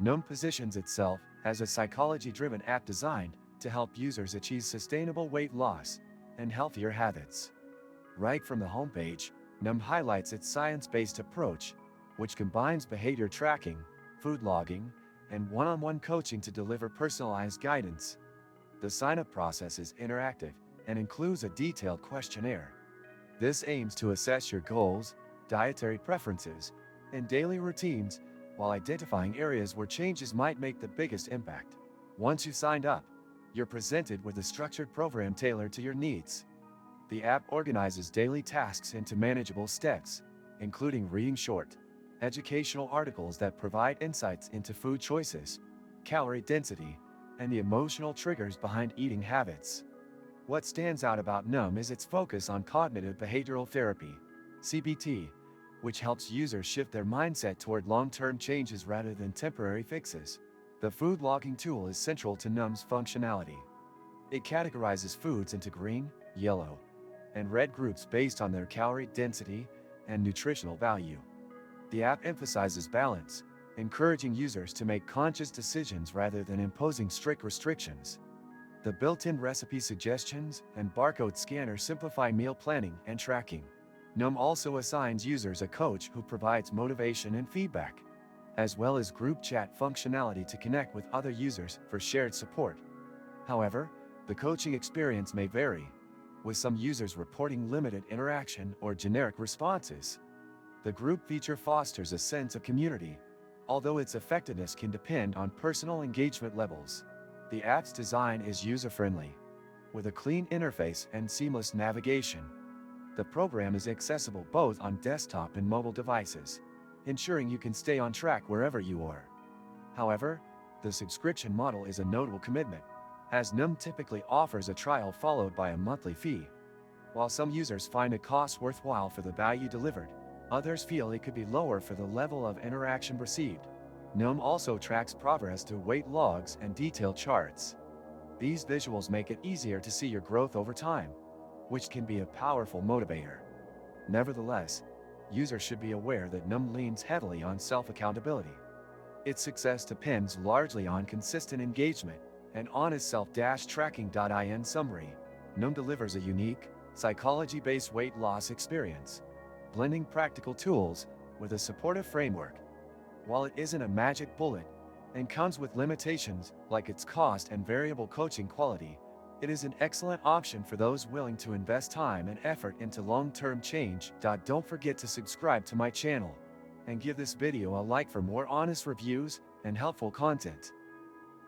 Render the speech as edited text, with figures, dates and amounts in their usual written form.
Noom positions itself as a psychology-driven app designed to help users achieve sustainable weight loss and healthier habits. Right from the homepage, Noom highlights its science-based approach, which combines behavior tracking, food logging, and one-on-one coaching to deliver personalized guidance. The sign-up process is interactive and includes a detailed questionnaire. This aims to assess your goals, dietary preferences, and daily routines while identifying areas where changes might make the biggest impact. Once you've signed up, you're presented with a structured program tailored to your needs. The app organizes daily tasks into manageable steps, including reading short, educational articles that provide insights into food choices, calorie density, and the emotional triggers behind eating habits. What stands out about Noom is its focus on cognitive behavioral therapy, CBT, which helps users shift their mindset toward long-term changes rather than temporary fixes. The food logging tool is central to Noom's functionality. It categorizes foods into green, yellow, and red groups based on their calorie density and nutritional value. The app emphasizes balance, encouraging users to make conscious decisions rather than imposing strict restrictions. The built-in recipe suggestions and barcode scanner simplify meal planning and tracking. Noom also assigns users a coach who provides motivation and feedback, as well as group chat functionality to connect with other users for shared support. However, the coaching experience may vary, with some users reporting limited interaction or generic responses. The group feature fosters a sense of community, although its effectiveness can depend on personal engagement levels. The app's design is user-friendly, with a clean interface and seamless navigation. The program is accessible both on desktop and mobile devices, ensuring you can stay on track wherever you are. However, the subscription model is a notable commitment, as Noom typically offers a trial followed by a monthly fee. While some users find a cost worthwhile for the value delivered, others feel it could be lower for the level of interaction received. Noom also tracks progress through weight logs and detailed charts. These visuals make it easier to see your growth over time, which can be a powerful motivator. Nevertheless, users should be aware that Noom leans heavily on self-accountability. Its success depends largely on consistent engagement and honest self-tracking. In summary, Noom delivers a unique, psychology-based weight loss experience, blending practical tools with a supportive framework. While it isn't a magic bullet and comes with limitations like its cost and variable coaching quality, it is an excellent option for those willing to invest time and effort into long-term change. Don't forget to subscribe to my channel and give this video a like for more honest reviews and helpful content.